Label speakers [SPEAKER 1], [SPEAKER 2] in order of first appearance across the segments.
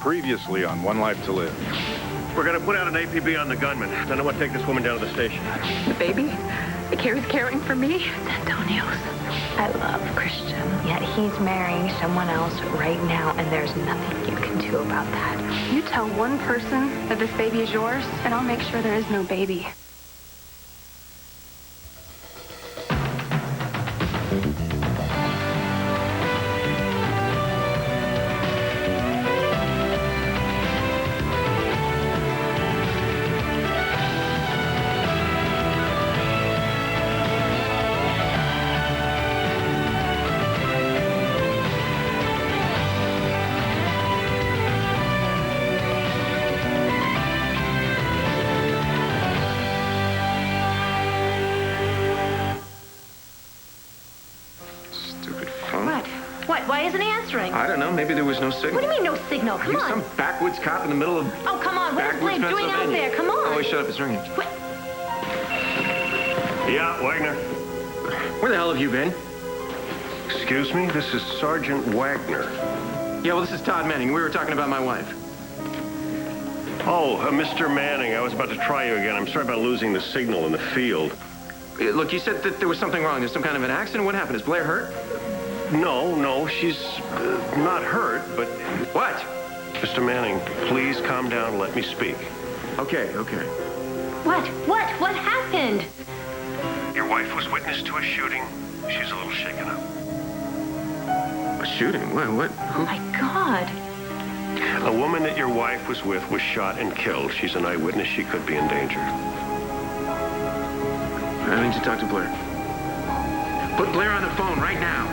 [SPEAKER 1] Previously on One Life to Live.
[SPEAKER 2] We're gonna put out an APB on the gunman. Then I want to take this woman down to the station.
[SPEAKER 3] The baby that Carrie's caring for me? It's Antonio's. I love Christian, yet he's marrying someone else right now, and there's nothing you can do about that. You tell one person that this baby is yours, and I'll make sure there is no baby.
[SPEAKER 4] What? Why isn't he answering?
[SPEAKER 5] I don't know. Maybe there was no signal.
[SPEAKER 4] What do you mean, no signal? Come on.
[SPEAKER 5] Some backwoods cop in the middle of...
[SPEAKER 4] Oh, come on. What is Blake doing out there? Come on.
[SPEAKER 5] Oh, he shut up. It's ringing.
[SPEAKER 4] What?
[SPEAKER 2] Yeah, Wagner.
[SPEAKER 5] Where the hell have you been?
[SPEAKER 2] Excuse me? This is Sergeant Wagner.
[SPEAKER 5] Yeah, well, this is Todd Manning. We were talking about my wife.
[SPEAKER 2] Oh, Mr. Manning, I was about to try you again. I'm sorry about losing the signal in the field.
[SPEAKER 5] Look, you said that there was something wrong. There's some kind of an accident. What happened? Is Blair hurt?
[SPEAKER 2] No, she's not hurt, but...
[SPEAKER 5] What?
[SPEAKER 2] Mr. Manning, please calm down and let me speak.
[SPEAKER 5] Okay.
[SPEAKER 4] What? What happened?
[SPEAKER 2] Your wife was witness to a shooting. She's a little shaken up.
[SPEAKER 5] A shooting? What? Who?
[SPEAKER 4] Oh, my God.
[SPEAKER 2] A woman that your wife was with was shot and killed. She's an eyewitness. She could be in danger.
[SPEAKER 5] I need to talk to Blair. Put Blair on the phone right now.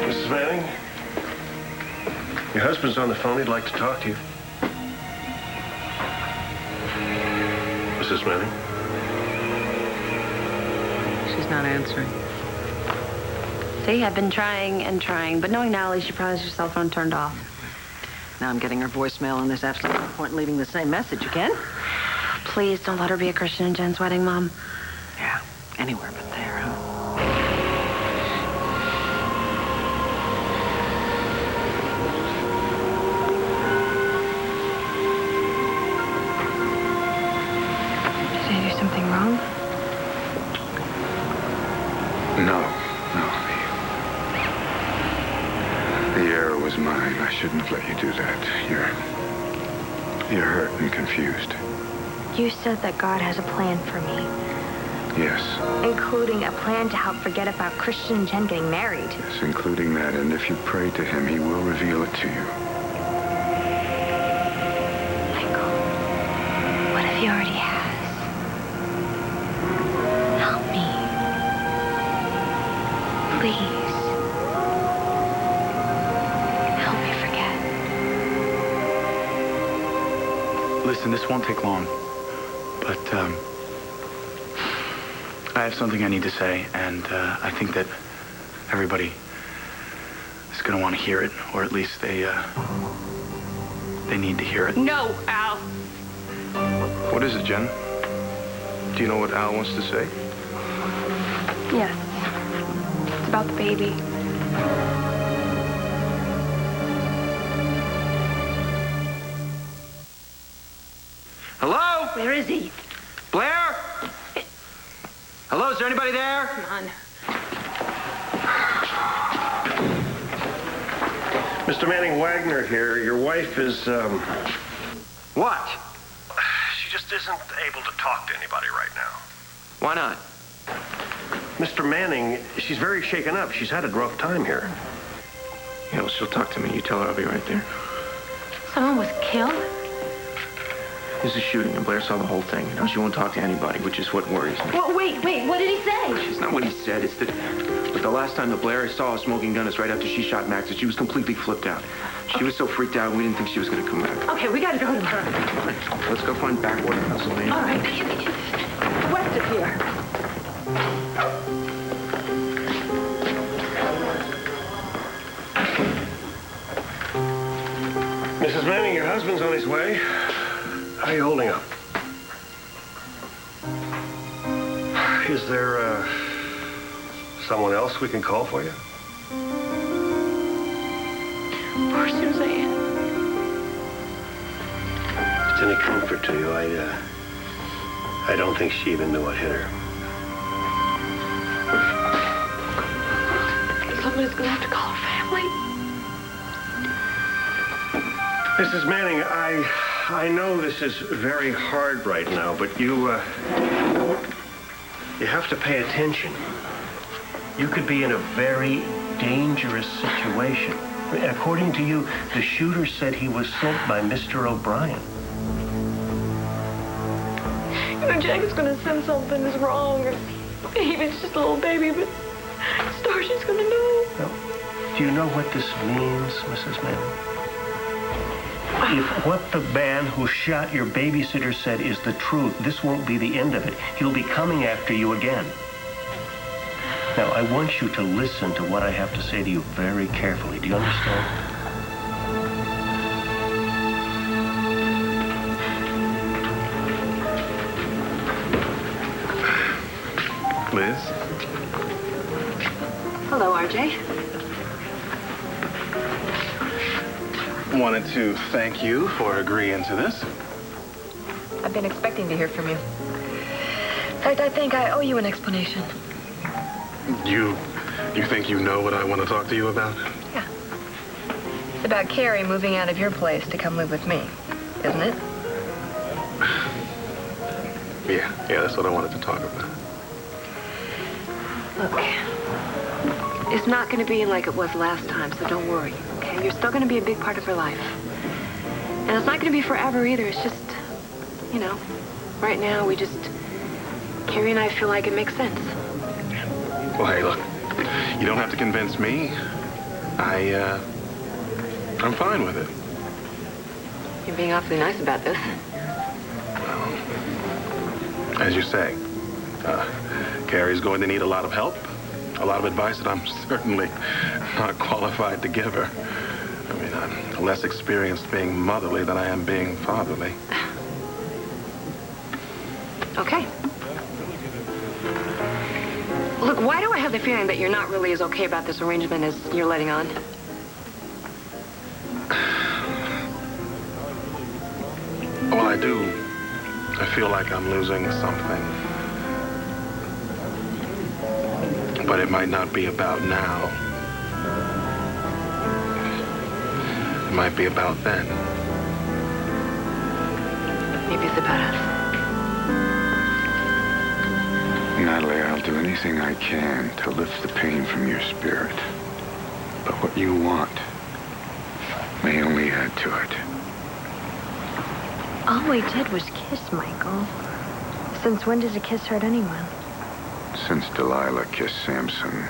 [SPEAKER 2] Mrs. Manning? Your husband's on the phone. He'd like to talk to you. Mrs. Manning?
[SPEAKER 3] She's not answering.
[SPEAKER 4] See, I've been trying and trying, but knowing now, at least you probably has your cell phone turned off.
[SPEAKER 3] Now I'm getting her voicemail, and there's absolutely no point in leaving the same message again.
[SPEAKER 4] Please don't let her be a Christian in Jen's wedding, Mom.
[SPEAKER 3] Yeah, anywhere but there, huh?
[SPEAKER 4] Did I do something wrong?
[SPEAKER 6] No. The error was mine. I shouldn't have let you do that. You're hurt and confused.
[SPEAKER 4] You said that God has a plan for me,
[SPEAKER 6] Yes.
[SPEAKER 4] including a plan to help forget about Christian and Jen getting married.
[SPEAKER 6] Yes, including that. And if you pray to him, he will reveal it to you.
[SPEAKER 4] Michael, what if he already has? Help me. Please. Help me forget.
[SPEAKER 7] Listen, this won't take long, but I have something I need to say, and I think that everybody is going to want to hear it, or at least they need to hear it.
[SPEAKER 3] No, Al.
[SPEAKER 5] What is it, Jen? Do you know what Al wants to say?
[SPEAKER 4] Yes. It's about the baby.
[SPEAKER 5] Hello?
[SPEAKER 4] Where is he?
[SPEAKER 5] Blair? Hello, is there anybody there?
[SPEAKER 4] Come on.
[SPEAKER 2] Mr. Manning, Wagner here. Your wife is,
[SPEAKER 5] What?
[SPEAKER 2] She just isn't able to talk to anybody right now.
[SPEAKER 5] Why not?
[SPEAKER 2] Mr. Manning, she's very shaken up. She's had a rough time here.
[SPEAKER 5] Yeah, well, she'll talk to me. You tell her I'll be right there.
[SPEAKER 4] Someone was killed?
[SPEAKER 5] There's a shooting, and Blair saw the whole thing. Now she won't talk to anybody, which is what worries me.
[SPEAKER 4] Well, wait, what did he say?
[SPEAKER 5] It's not what he said. It's that... But the last time that Blair saw a smoking gun is right after she shot Max, and she was completely flipped out. She was so freaked out, we didn't think she was going to come back.
[SPEAKER 4] Okay, we got to go to her.
[SPEAKER 5] Fine. Let's go find Backwater, Pennsylvania.
[SPEAKER 4] All right.
[SPEAKER 3] West of here.
[SPEAKER 2] Mrs. Manning, your husband's on his way. How are you holding up? is there someone else we can call for you?
[SPEAKER 3] Poor Suzanne.
[SPEAKER 2] If it's any comfort to you, I don't think she even knew what hit her.
[SPEAKER 3] Somebody's gonna have to call her family.
[SPEAKER 2] Mrs. Manning, I know this is very hard right now, but you have to pay attention. You could be in a very dangerous situation. According to you, the shooter said he was sent by Mr. O'Brien.
[SPEAKER 3] You know, Jack is gonna sense something is wrong, or maybe it's just a little baby, but Starshi's gonna know.
[SPEAKER 2] Now, do you know what this means, Mrs. Manning? If what the man who shot your babysitter said is the truth, this won't be the end of it. He'll be coming after you again. Now, I want you to listen to what I have to say to you very carefully. Do you understand?
[SPEAKER 1] Liz?
[SPEAKER 3] Hello, RJ.
[SPEAKER 1] Wanted to thank you for agreeing to this.
[SPEAKER 3] I've been expecting to hear from you. In fact, I think I owe you an explanation.
[SPEAKER 1] You think you know what I want to talk to you about?
[SPEAKER 3] Yeah. It's about Carrie moving out of your place to come live with me, isn't it?
[SPEAKER 1] Yeah, that's what I wanted to talk about.
[SPEAKER 3] Look, it's not going to be like it was last time, so don't worry, okay? You're still going to be a big part of her life. And it's not going to be forever either. It's just, you know, right now Carrie and I feel like it makes sense.
[SPEAKER 1] Well, hey, look, you don't have to convince me. I'm fine with it.
[SPEAKER 3] You're being awfully nice about this.
[SPEAKER 1] Well, as you say, Carrie's going to need a lot of help, a lot of advice that I'm certainly not qualified to give her. I mean, I'm less experienced being motherly than I am being fatherly.
[SPEAKER 3] Okay. Look, why do I have the feeling that you're not really as okay about this arrangement as you're letting on?
[SPEAKER 1] Well, I do. I feel like I'm losing something. But it might not be about now. It might be about then.
[SPEAKER 3] Maybe it's about us.
[SPEAKER 6] Natalie, I'll do anything I can to lift the pain from your spirit. But what you want may only add to it.
[SPEAKER 3] All we did was kiss, Michael. Since when does a kiss hurt anyone?
[SPEAKER 6] Since Delilah kissed Samson,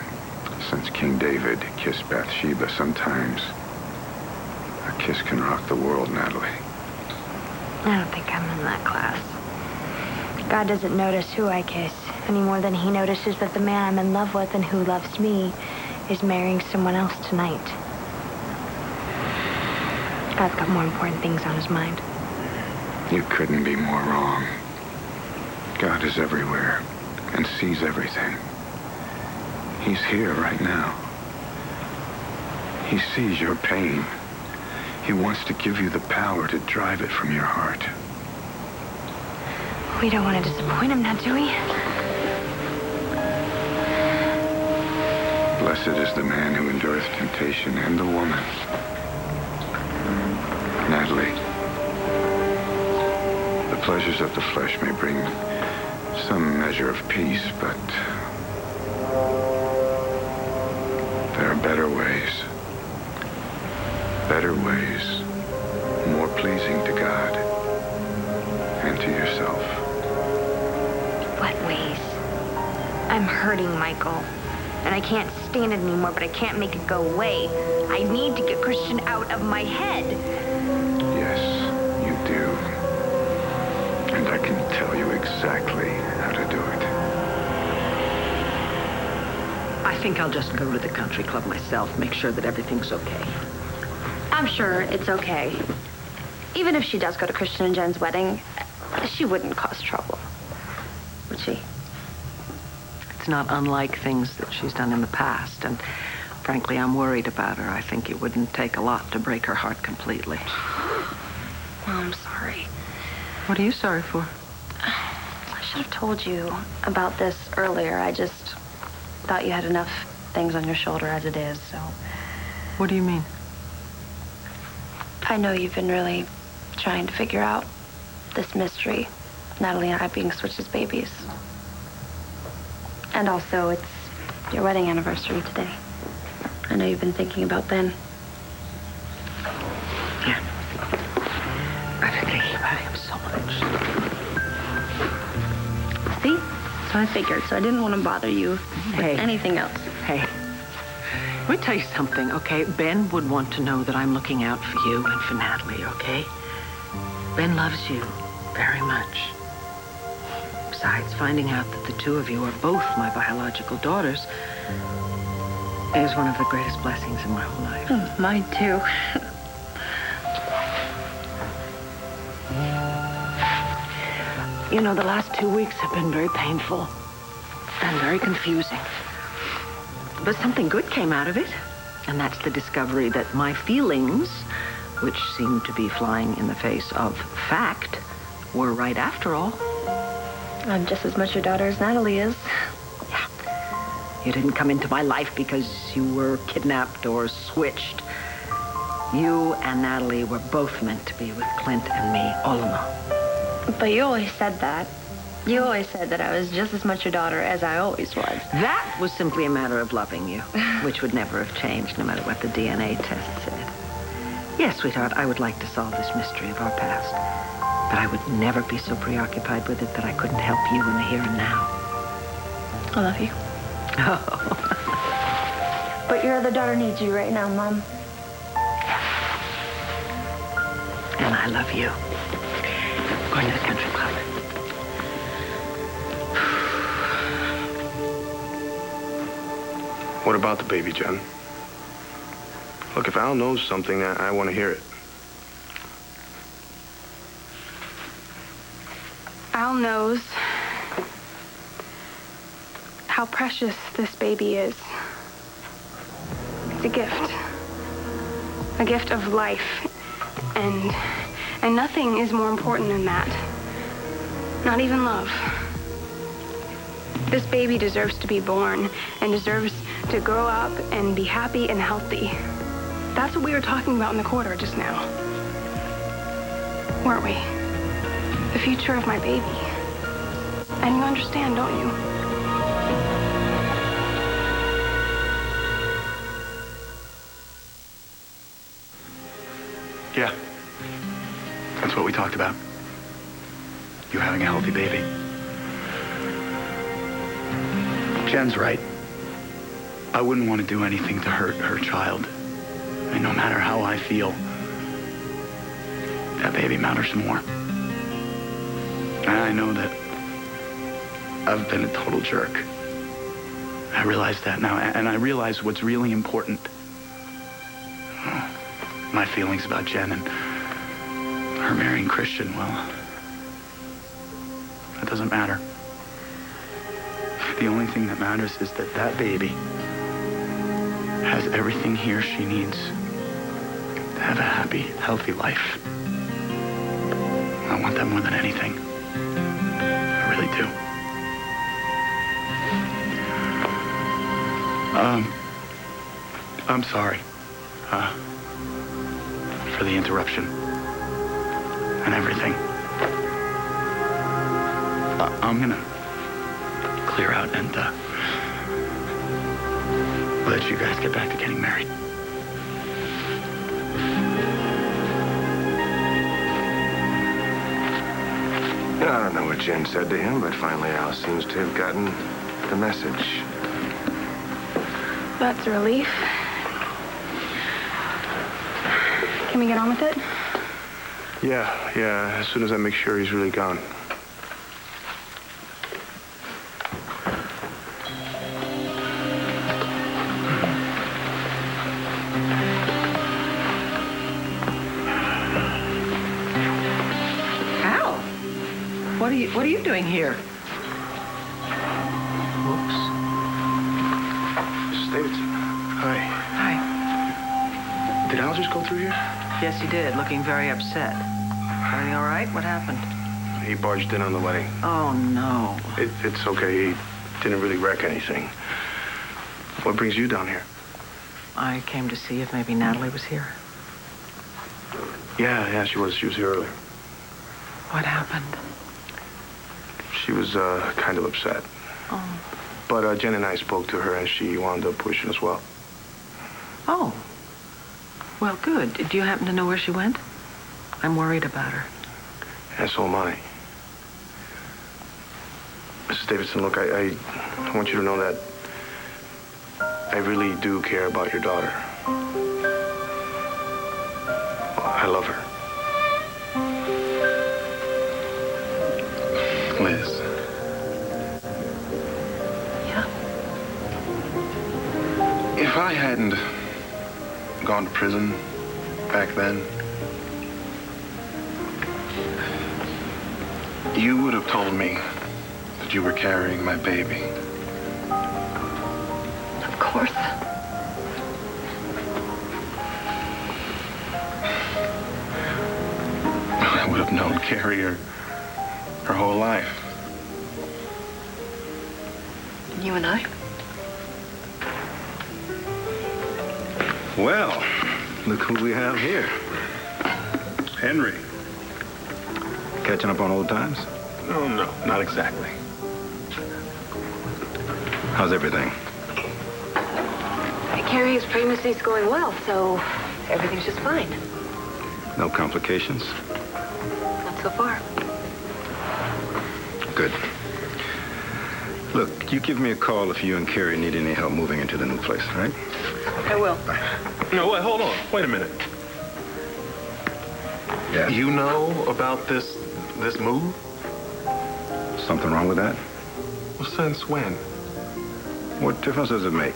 [SPEAKER 6] since King David kissed Bathsheba, sometimes a kiss can rock the world, Natalie.
[SPEAKER 3] I don't think I'm in that class. God doesn't notice who I kiss any more than he notices that the man I'm in love with and who loves me is marrying someone else tonight. God's got more important things on his mind.
[SPEAKER 6] You couldn't be more wrong. God is everywhere and sees everything. He's here right now. He sees your pain. He wants to give you the power to drive it from your heart.
[SPEAKER 3] We don't want to disappoint him now, do we?
[SPEAKER 6] Blessed is the man who endureth temptation, and the woman. Natalie, the pleasures of the flesh may bring some measure of peace, but there are better ways. Better ways, more pleasing to God and to yourself.
[SPEAKER 3] What ways? I'm hurting, Michael. And I can't stand it anymore, but I can't make it go away. I need to get Christian out of my head.
[SPEAKER 6] Yes, you do. And I can tell you exactly how to do it.
[SPEAKER 8] I think I'll just go to the country club myself, make sure that everything's okay.
[SPEAKER 4] I'm sure it's okay. Even if she does go to Christian and Jen's wedding, she wouldn't cause trouble, would she?
[SPEAKER 8] It's not unlike things that she's done in the past, and frankly, I'm worried about her. I think it wouldn't take a lot to break her heart completely.
[SPEAKER 3] Mom, I'm sorry.
[SPEAKER 8] What are you sorry for?
[SPEAKER 3] I should have told you about this earlier. I just thought you had enough things on your shoulder as it is, so...
[SPEAKER 8] What do you mean?
[SPEAKER 3] I know you've been really trying to figure out this mystery, Natalie and I being Switch's babies. And also, it's your wedding anniversary today. I know you've been thinking about Ben.
[SPEAKER 8] Yeah. I've been thinking about him so much.
[SPEAKER 3] See? So I figured, so I didn't want to bother you with anything else.
[SPEAKER 8] Hey, let me tell you something, okay? Ben would want to know that I'm looking out for you and for Natalie, okay? Ben loves you very much. Besides, finding out that the two of you are both my biological daughters is one of the greatest blessings in my whole life.
[SPEAKER 3] Mine too.
[SPEAKER 8] You know, the last 2 weeks have been very painful and very confusing. But something good came out of it, and that's the discovery that my feelings, which seem to be flying in the face of fact, were right after all.
[SPEAKER 3] I'm just as much your daughter as Natalie is.
[SPEAKER 8] Yeah. You didn't come into my life because you were kidnapped or switched. You and Natalie were both meant to be with Clint and me all along.
[SPEAKER 3] But you always said that. You always said that I was just as much your daughter as I always was.
[SPEAKER 8] That was simply a matter of loving you, which would never have changed no matter what the DNA test said. Yes, sweetheart, I would like to solve this mystery of our past. But I would never be so preoccupied with it that I couldn't help you in the here and now.
[SPEAKER 3] I love you.
[SPEAKER 8] Oh.
[SPEAKER 3] But your other daughter needs you right now, Mom.
[SPEAKER 8] And I love you. Going to the country club.
[SPEAKER 5] What about the baby, Jen? Look, if Al knows something, I want to hear it.
[SPEAKER 9] Al knows how precious this baby is. It's a gift. A gift of life. And nothing is more important than that. Not even love. This baby deserves to be born and deserves to grow up and be happy and healthy. That's what we were talking about in the corridor just now. Weren't we? The future of my baby. And you understand, don't you?
[SPEAKER 7] Yeah. That's what we talked about. You having a healthy baby. Jen's right. I wouldn't want to do anything to hurt her child. I mean, no matter how I feel, that baby matters more. And I know that I've been a total jerk. I realize that now, and I realize what's really important. My feelings about Jen and her marrying Christian, well, that doesn't matter. The only thing that matters is that that baby has everything he or she needs to have a happy, healthy life. I want that more than anything. I really do. I'm sorry for the interruption and everything. I'm gonna clear out and let you guys get back to getting married.
[SPEAKER 6] You know, I don't know what Jen said to him, but finally Al seems to have gotten the message.
[SPEAKER 9] That's a relief. Can we get on with it?
[SPEAKER 5] Yeah, as soon as I make sure he's really gone.
[SPEAKER 8] Al, what are you doing here? Whoops.
[SPEAKER 5] Davidson. Hi.
[SPEAKER 8] Hi.
[SPEAKER 5] Did Al just go through here?
[SPEAKER 8] Yes, he did, looking very upset. Everything all right? What happened?
[SPEAKER 5] He barged in on the wedding.
[SPEAKER 8] Oh, no.
[SPEAKER 5] It's okay. He didn't really wreck anything. What brings you down here?
[SPEAKER 8] I came to see if maybe Natalie was here.
[SPEAKER 5] Yeah, she was. She was here earlier.
[SPEAKER 8] What happened?
[SPEAKER 5] She was kind of upset.
[SPEAKER 8] Oh.
[SPEAKER 5] But Jen and I spoke to her, and she wound up pushing as well.
[SPEAKER 8] Oh. Well, good. Do you happen to know where she went? I'm worried about her.
[SPEAKER 5] And so am I. Mrs. Davidson, look, I want you to know that I really do care about your daughter. I love her.
[SPEAKER 1] Liz.
[SPEAKER 8] Yeah?
[SPEAKER 1] If I hadn't gone to prison back then, you would have told me that you were carrying my baby.
[SPEAKER 3] Of course.
[SPEAKER 1] I would have known Carrie her whole life.
[SPEAKER 3] You and I?
[SPEAKER 6] Well, look who we have here. Henry. Catching up on old times?
[SPEAKER 1] Oh, no, not exactly.
[SPEAKER 6] How's everything?
[SPEAKER 3] Carrie's pregnancy's going well, so everything's just fine.
[SPEAKER 6] No complications?
[SPEAKER 3] Not so far.
[SPEAKER 6] Good. Look, you give me a call if you and Carrie need any help moving into the new place, all right?
[SPEAKER 3] I will.
[SPEAKER 1] No, wait, hold on. Wait a minute.
[SPEAKER 6] Yeah?
[SPEAKER 1] You know about this move?
[SPEAKER 6] Something wrong with that?
[SPEAKER 1] Well, since when?
[SPEAKER 6] What difference does it make?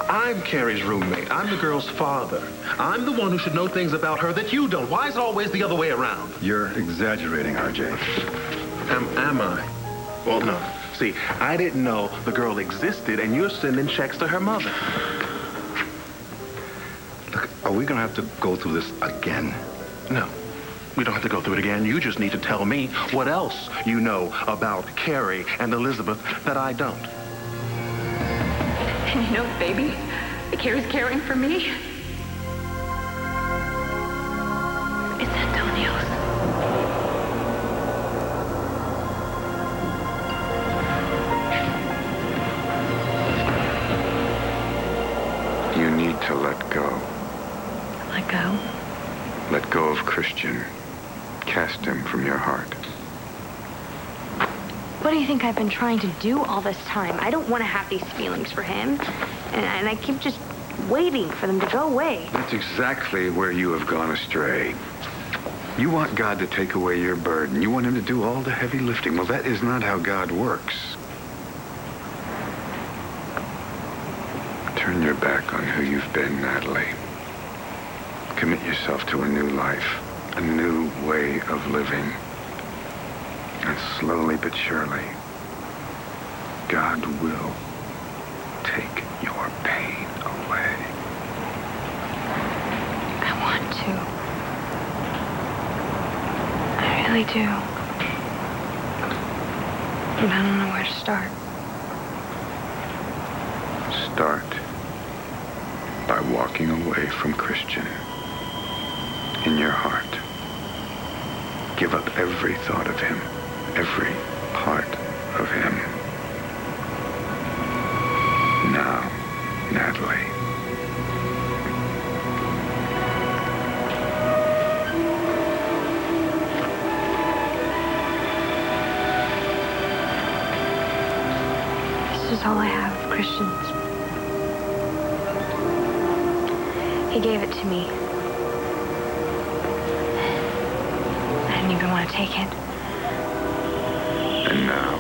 [SPEAKER 1] I'm Carrie's roommate. I'm the girl's father. I'm the one who should know things about her that you don't. Why is it always the other way around?
[SPEAKER 6] You're exaggerating, RJ.
[SPEAKER 1] Am I? Well, no. See, I didn't know the girl existed, and you're sending checks to her mother.
[SPEAKER 6] Look, are we gonna have to go through this again?
[SPEAKER 1] No. We don't have to go through it again. You just need to tell me what else you know about Carrie and Elizabeth that I don't.
[SPEAKER 3] And you know, baby, Carrie's caring for me. It's Antonio's.
[SPEAKER 6] You need to let go.
[SPEAKER 3] Let go?
[SPEAKER 6] Let go of Christian. Cast him from your heart.
[SPEAKER 3] What do you think I've been trying to do all this time? I don't want to have these feelings for him. And I keep just waiting for them to go away.
[SPEAKER 6] That's exactly where you have gone astray. You want God to take away your burden. You want him to do all the heavy lifting. Well, that is not how God works. Turn your back on who you've been, Natalie. Commit yourself to a new life, a new way of living. And slowly but surely, God will take your pain away.
[SPEAKER 3] I want to. I really do. But I don't know where to start.
[SPEAKER 6] Start by walking away from Christian in your heart. Give up every thought of him, every part of him. Now, Natalie.
[SPEAKER 3] This is all I have of Christian's. He gave it to me. I didn't even want to take it.
[SPEAKER 6] And now,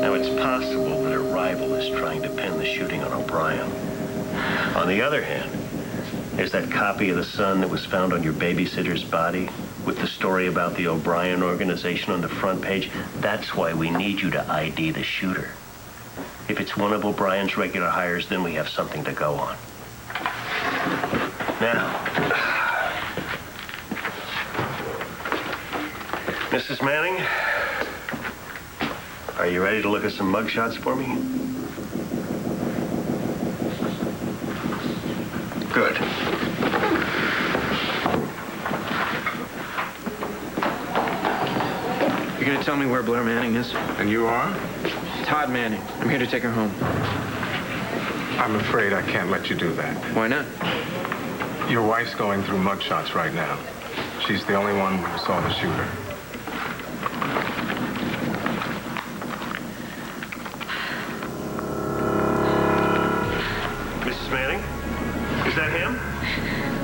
[SPEAKER 2] Now, it's possible that a rival is trying to pin the shooting on O'Brien. On the other hand, there's that copy of the Sun that was found on your babysitter's body with the story about the O'Brien organization on the front page. That's why we need you to ID the shooter. If it's one of O'Brien's regular hires, then we have something to go on. Now, Mrs. Manning, are you ready to look at some mugshots for me? Good.
[SPEAKER 5] You're gonna tell me where Blair Manning is?
[SPEAKER 6] And you are?
[SPEAKER 5] Todd Manning. I'm here to take her home.
[SPEAKER 6] I'm afraid I can't let you do that.
[SPEAKER 5] Why not?
[SPEAKER 6] Your wife's going through mugshots right now. She's the only one who saw the shooter.
[SPEAKER 2] Mrs. Manning? Is that him?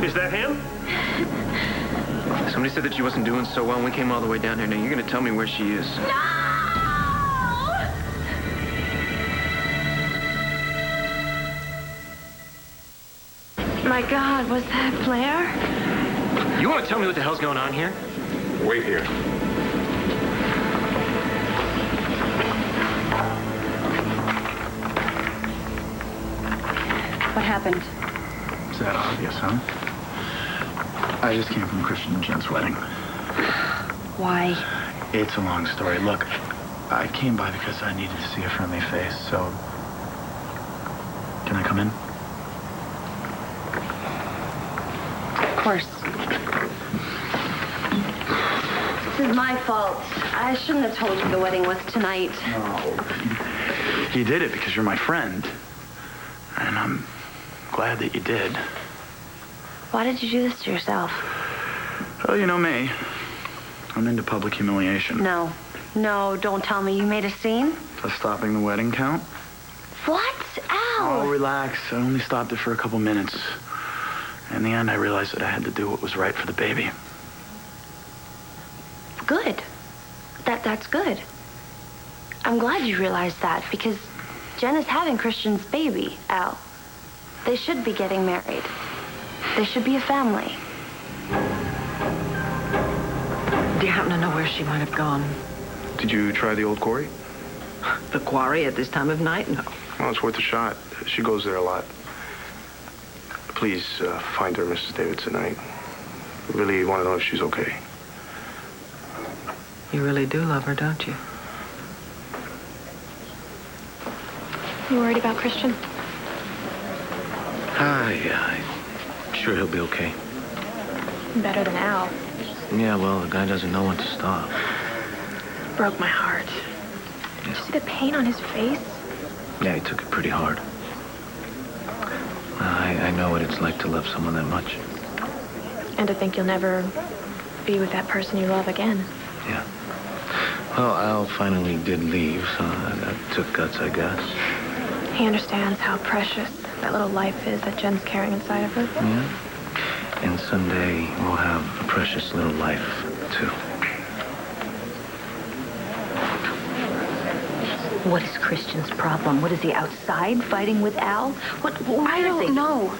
[SPEAKER 2] Is that him?
[SPEAKER 5] Somebody said that she wasn't doing so well, and we came all the way down here. Now you're gonna tell me where she is.
[SPEAKER 4] My God, was that Blair?
[SPEAKER 5] You want to tell me what the hell's going on here?
[SPEAKER 6] Wait here.
[SPEAKER 4] What happened?
[SPEAKER 7] Is that obvious, huh? I just came from Christian and Jen's wedding.
[SPEAKER 4] Why?
[SPEAKER 7] It's a long story. Look, I came by because I needed to see a friendly face, so... Can I come in?
[SPEAKER 4] Of course. This is my fault. I shouldn't have told you the wedding was tonight.
[SPEAKER 7] No. You did it because you're my friend. And I'm glad that you did.
[SPEAKER 4] Why did you do this to yourself?
[SPEAKER 7] Well, you know me. I'm into public humiliation.
[SPEAKER 4] No, don't tell me. You made a scene?
[SPEAKER 7] Does stopping the wedding count?
[SPEAKER 4] What? Al!
[SPEAKER 7] Oh, relax. I only stopped it for a couple minutes. In the end, I realized that I had to do what was right for the baby.
[SPEAKER 4] Good. That's good. I'm glad you realized that, because Jen is having Christian's baby, Al. They should be getting married. They should be a family.
[SPEAKER 8] Do you happen to know where she might have gone?
[SPEAKER 5] Did you try the old quarry?
[SPEAKER 8] The quarry at this time of night? No.
[SPEAKER 5] Well, it's worth a shot. She goes there a lot. Please find her, Mrs. Davidson. I really want to know if she's okay.
[SPEAKER 8] You really do love her, don't you?
[SPEAKER 9] You worried about Christian?
[SPEAKER 5] Yeah, I'm sure he'll be okay.
[SPEAKER 9] Better than Al.
[SPEAKER 5] Yeah, well, the guy doesn't know when to stop.
[SPEAKER 9] Broke my heart. Did you see the pain on his face?
[SPEAKER 5] Yeah, he took it pretty hard. I know what it's like to love someone that much.
[SPEAKER 9] And to think you'll never be with that person you love again.
[SPEAKER 5] Yeah. Well, Al finally did leave, so that took guts, I guess.
[SPEAKER 9] He understands how precious that little life is that Jen's carrying inside of her.
[SPEAKER 5] Yeah. And someday we'll have a precious little life, too.
[SPEAKER 3] What is Christian's problem? What is he outside fighting with Al?
[SPEAKER 9] I don't know.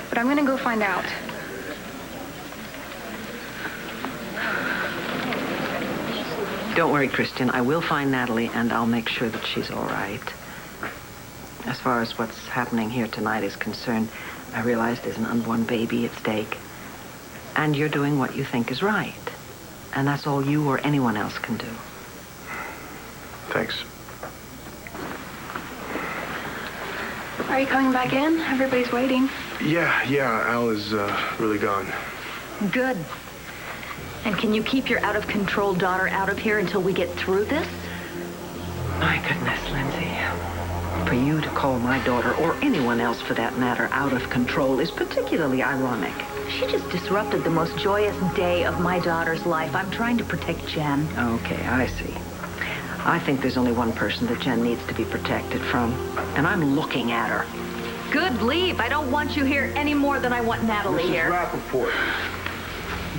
[SPEAKER 9] But I'm gonna go find out.
[SPEAKER 8] Don't worry, Christian. I will find Natalie, and I'll make sure that she's all right. As far as what's happening here tonight is concerned, I realize there's an unborn baby at stake. And you're doing what you think is right. And that's all you or anyone else can do.
[SPEAKER 5] Thanks.
[SPEAKER 9] Are you coming back in? Everybody's waiting.
[SPEAKER 5] Yeah, Al is really gone.
[SPEAKER 3] Good. And can you keep your out-of-control daughter out of here until we get through this?
[SPEAKER 8] My goodness, Lindsay. For you to call my daughter, or anyone else for that matter, out of control is particularly ironic.
[SPEAKER 3] She just disrupted the most joyous day of my daughter's life. I'm trying to protect Jen.
[SPEAKER 8] Okay, I see. I think there's only one person that Jen needs to be protected from, and I'm looking at her.
[SPEAKER 3] Good, leave. I don't want you here any more than I want Natalie here.
[SPEAKER 6] Rappaport.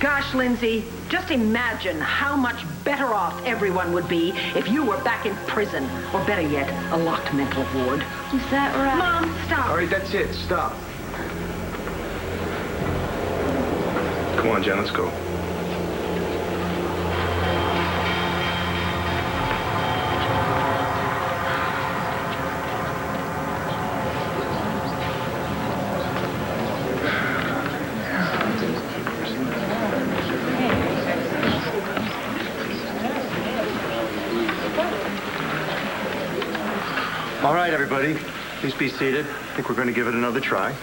[SPEAKER 8] Gosh, Lindsay, just imagine how much better off everyone would be if you were back in prison, or better yet, a locked mental ward.
[SPEAKER 4] Is that right?
[SPEAKER 8] Mom, stop.
[SPEAKER 5] All right, that's it. Stop.
[SPEAKER 1] Come on, Jen, let's go.
[SPEAKER 7] All right, everybody, please be seated. I think we're going to give it another try.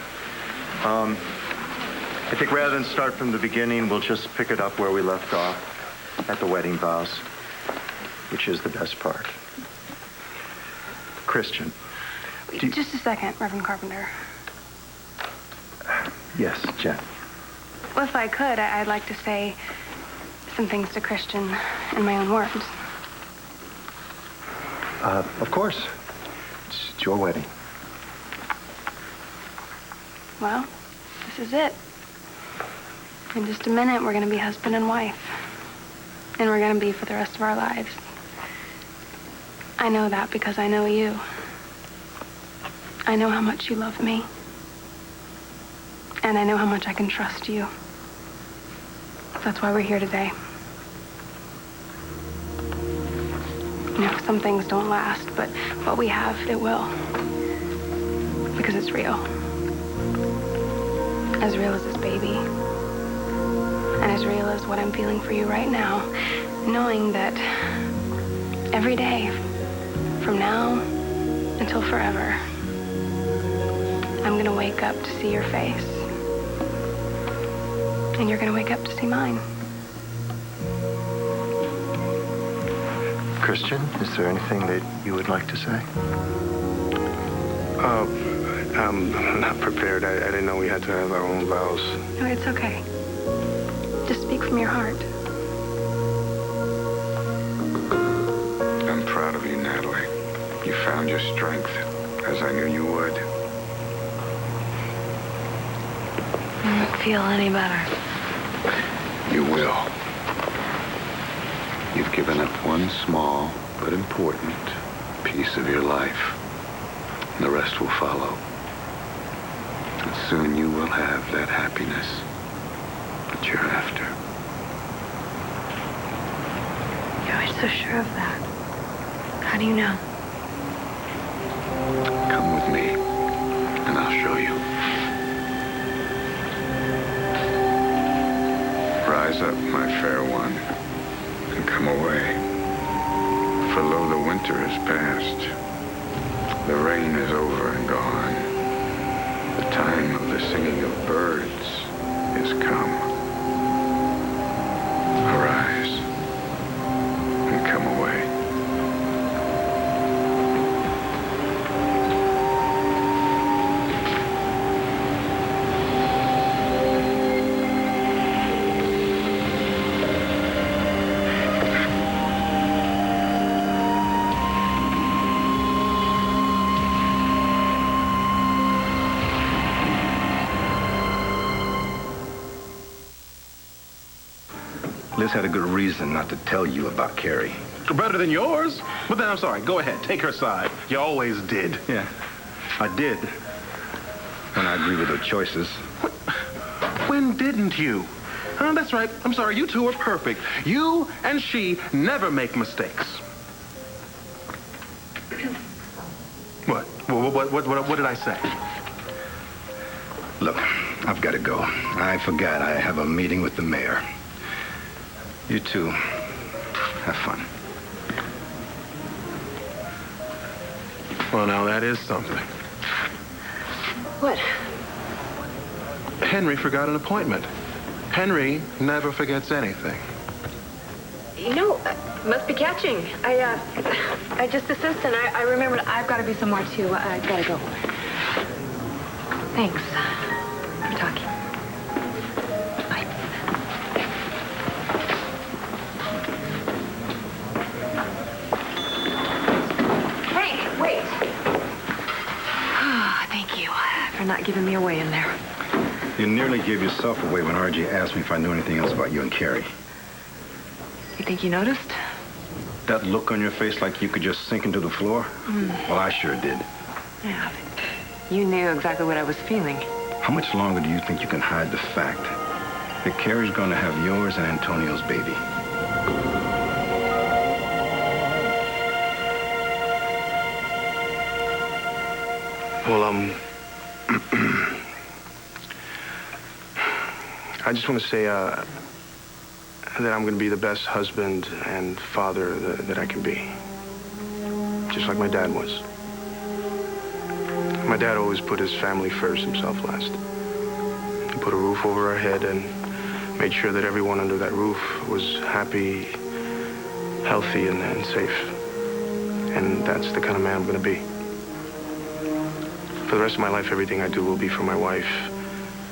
[SPEAKER 7] I think rather than start from the beginning, we'll just pick it up where we left off, at the wedding vows, which is the best part. Christian.
[SPEAKER 9] Just a second, Reverend Carpenter.
[SPEAKER 7] Yes, Jen.
[SPEAKER 9] Well, if I could, I'd like to say some things to Christian in my own words.
[SPEAKER 7] Of course. It's your wedding.
[SPEAKER 9] Well, this is it. In just a minute, we're going to be husband and wife. And we're going to be for the rest of our lives. I know that because I know you. I know how much you love me. And I know how much I can trust you. That's why we're here today. You know, some things don't last, but what we have, it will. Because it's real. As real as this baby. And as real as what I'm feeling for you right now. Knowing that every day, from now until forever, I'm gonna wake up to see your face. And you're gonna wake up to see mine.
[SPEAKER 7] Christian, is there anything that you would like to say?
[SPEAKER 1] I'm not prepared. I didn't know we had to have our own vows.
[SPEAKER 9] No, it's okay. Just speak from your heart.
[SPEAKER 6] I'm proud of you, Natalie. You found your strength, as I knew you would.
[SPEAKER 4] I don't feel any better.
[SPEAKER 6] You will. You've given up one small but important piece of your life. And the rest will follow. And soon you will have that happiness that you're after.
[SPEAKER 4] You're always so sure of that. How do you know?
[SPEAKER 6] Come with me, and I'll show you. Rise up, my fair one, and come away. For lo, the winter is past. The rain is over and gone. The time of the singing of birds is come. Arise, and come away.
[SPEAKER 10] Liz had a good reason not to tell you about Carrie.
[SPEAKER 1] Better than yours? But then I'm sorry. Go ahead. Take her side. You always did.
[SPEAKER 10] Yeah, I did. When I agree with her choices.
[SPEAKER 1] When didn't you? That's right. I'm sorry. You two are perfect. You and she never make mistakes. What? What did I say?
[SPEAKER 10] Look, I've got to go. I forgot I have a meeting with the mayor. You two, have fun.
[SPEAKER 1] Well, now that is something.
[SPEAKER 4] What?
[SPEAKER 1] Henry forgot an appointment. Henry never forgets anything.
[SPEAKER 3] You know, must be catching. I just assist, and I remembered I've got to be somewhere too. I gotta go. Thanks for talking. Bye. Hey, wait. Thank you for not giving me away in there.
[SPEAKER 10] You nearly gave yourself away when RJ asked me if I knew anything else about you and Carrie.
[SPEAKER 8] You think you noticed?
[SPEAKER 10] That look on your face like you could just sink into the floor? Well, I sure did.
[SPEAKER 8] Yeah, but you knew exactly what I was feeling.
[SPEAKER 10] How much longer do you think you can hide the fact that Carrie's gonna have yours and Antonio's baby?
[SPEAKER 1] Well, I just want to say that I'm going to be the best husband and father that I can be. Just like my dad was. My dad always put his family first, himself last. He put a roof over our head and made sure that everyone under that roof was happy, healthy, and safe. And that's the kind of man I'm going to be. For the rest of my life, everything I do will be for my wife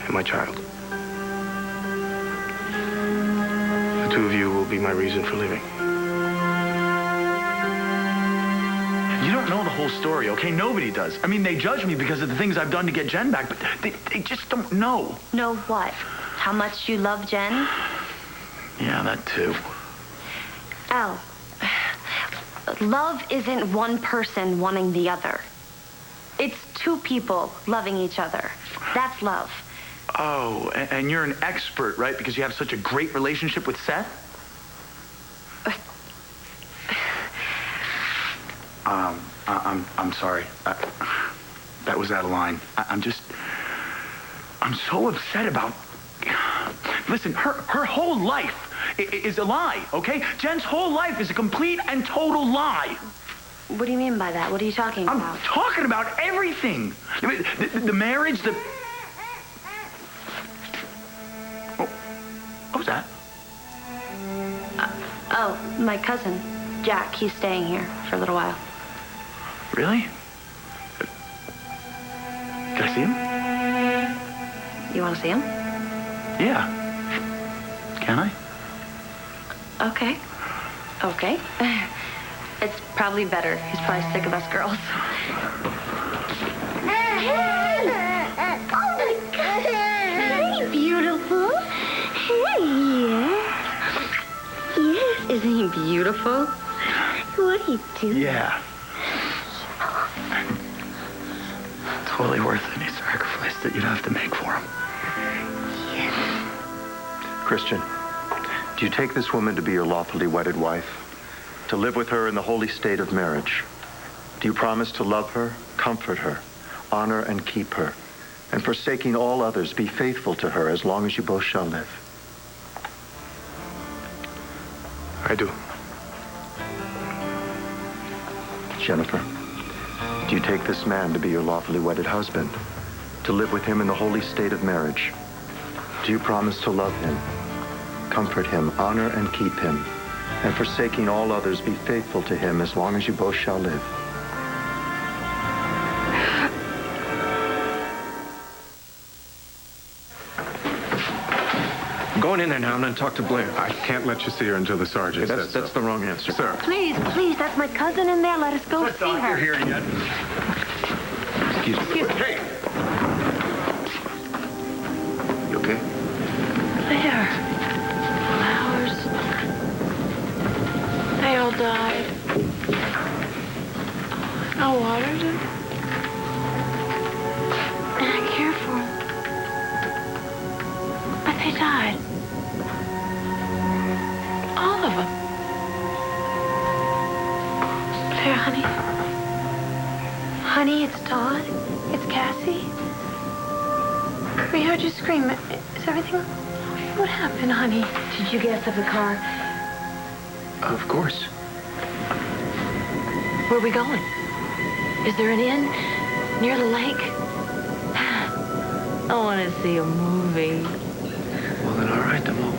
[SPEAKER 1] and my child. The two of you will be my reason for living.
[SPEAKER 7] You don't know the whole story, okay? Nobody does. I mean, they judge me because of the things I've done to get Jen back, but they just don't know.
[SPEAKER 4] Know what? How much you love Jen?
[SPEAKER 7] Yeah, that too.
[SPEAKER 4] Al, love isn't one person wanting the other. It's two people loving each other. That's love.
[SPEAKER 7] Oh, and you're an expert, right? Because you have such a great relationship with Seth? I'm sorry. That was out of line. I'm so upset about... Listen, her whole life is a lie, okay? Jen's whole life is a complete and total lie.
[SPEAKER 4] What do you mean by that? What are you talking about?
[SPEAKER 7] I'm talking about everything. The marriage, the... Oh, what was that?
[SPEAKER 4] Oh, my cousin, Jack. He's staying here for a little while.
[SPEAKER 7] Really? Can I see him?
[SPEAKER 4] You want to see him?
[SPEAKER 7] Yeah. Can I?
[SPEAKER 4] Okay. Okay. It's probably better. He's probably sick of us girls.
[SPEAKER 11] Oh my God! Hey, beautiful. Hey, yes, isn't he beautiful? What are you doing?
[SPEAKER 7] Yeah. Totally worth any sacrifice that you'd have to make for him.
[SPEAKER 12] Christian, do you take this woman to be your lawfully wedded wife? To live with her in the holy state of marriage? Do you promise to love her, comfort her, honor and keep her, and forsaking all others, be faithful to her as long as you both shall live?
[SPEAKER 1] I do.
[SPEAKER 12] Jennifer, do you take this man to be your lawfully wedded husband? To live with him in the holy state of marriage? Do you promise to love him, comfort him, honor and keep him, and forsaking all others, be faithful to him as long as you both shall live?
[SPEAKER 5] I'm going in there now. I'm going to talk to Blair.
[SPEAKER 1] I can't let you see her until the sergeant says so.
[SPEAKER 5] That's the wrong answer.
[SPEAKER 1] Sir.
[SPEAKER 4] Please, that's my cousin in there. Let us go see her.
[SPEAKER 7] Here yet?
[SPEAKER 5] Excuse me.
[SPEAKER 7] Hey!
[SPEAKER 5] You okay?
[SPEAKER 9] There. Flowers. They all died. I watered them. And I cared for them. But they died. All of them. There, honey. Honey, it's Todd. It's Cassie. We heard you scream. Is everything... What happened, honey?
[SPEAKER 4] Did you get us of the car?
[SPEAKER 5] Of course.
[SPEAKER 8] Where are we going? Is there an inn near the lake? I want to see a movie.
[SPEAKER 5] Well, then, all right. Then we'll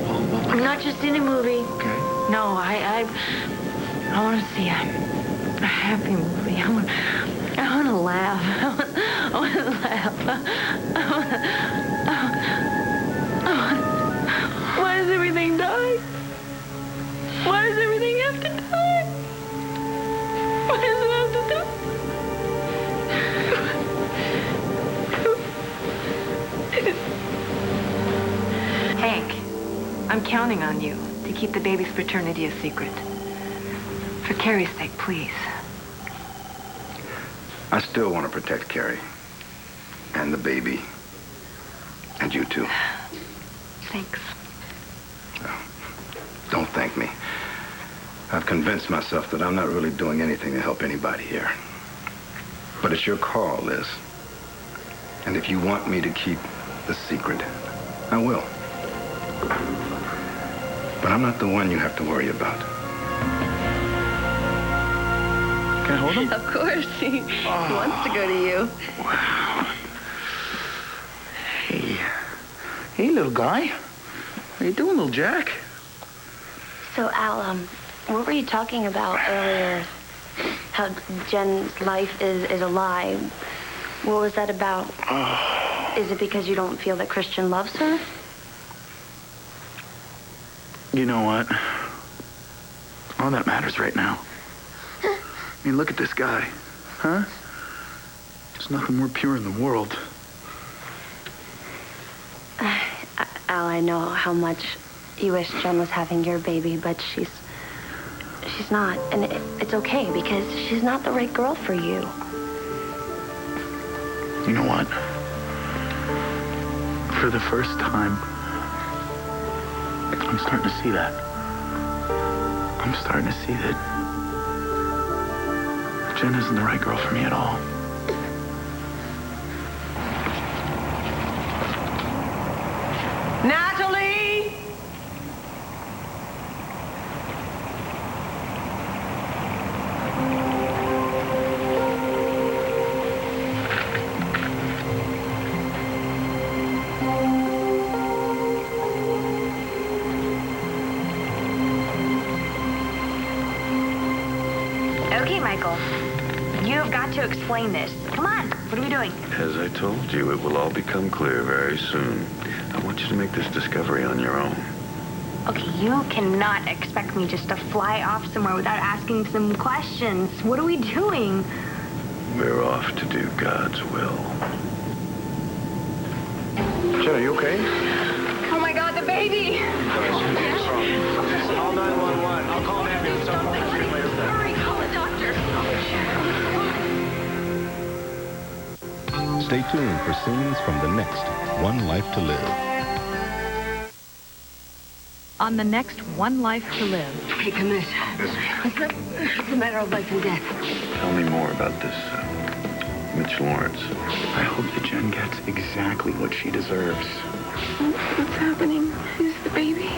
[SPEAKER 8] Not just any movie.
[SPEAKER 5] Okay.
[SPEAKER 8] No, I want to see a happy movie. I want to laugh. I want to laugh. Why does everything die? Why does everything have to die? Why does it have to die?
[SPEAKER 3] I'm counting on you to keep the baby's paternity a secret. For Carrie's sake, please.
[SPEAKER 10] I still want to protect Carrie. And the baby. And you too.
[SPEAKER 3] Thanks.
[SPEAKER 10] Don't thank me. I've convinced myself that I'm not really doing anything to help anybody here. But it's your call, Liz. And if you want me to keep the secret, I will. But I'm not the one you have to worry about.
[SPEAKER 7] Can I hold him?
[SPEAKER 13] Of course. He wants to go to you.
[SPEAKER 7] Wow. Hey, little guy. How you doing, little Jack?
[SPEAKER 4] So, Al, what were you talking about earlier? How Jen's life is a lie. What was that about? Is it because you don't feel that Christian loves her?
[SPEAKER 7] You know what? All that matters right now. I mean, look at this guy. Huh? There's nothing more pure in the world.
[SPEAKER 4] Al, I know how much you wish Jen was having your baby, but she's not. And it's okay because she's not the right girl for you.
[SPEAKER 7] You know what? For the first time, I'm starting to see that. I'm starting to see that Jen isn't the right girl for me at all.
[SPEAKER 8] Natalie!
[SPEAKER 3] Okay, Michael. You've got to explain this. Come on. What are we doing?
[SPEAKER 6] As I told you, it will all become clear very soon. I want you to make this discovery on your own.
[SPEAKER 3] Okay, you cannot expect me just to fly off somewhere without asking some questions. What are we doing?
[SPEAKER 6] We're off to do God's will.
[SPEAKER 10] Jen, are you okay?
[SPEAKER 3] Oh my God, the baby!
[SPEAKER 10] Call 911. I'll call an ambulance.
[SPEAKER 3] Hurry, call a doctor.
[SPEAKER 14] Stay tuned for scenes from the next One Life to Live.
[SPEAKER 15] On the next One Life to Live.
[SPEAKER 13] Hey, come It's a matter of life and death.
[SPEAKER 6] Tell me more about this, Mitch Lawrence.
[SPEAKER 7] I hope that Jen gets exactly what she deserves.
[SPEAKER 9] What's happening? Is the baby?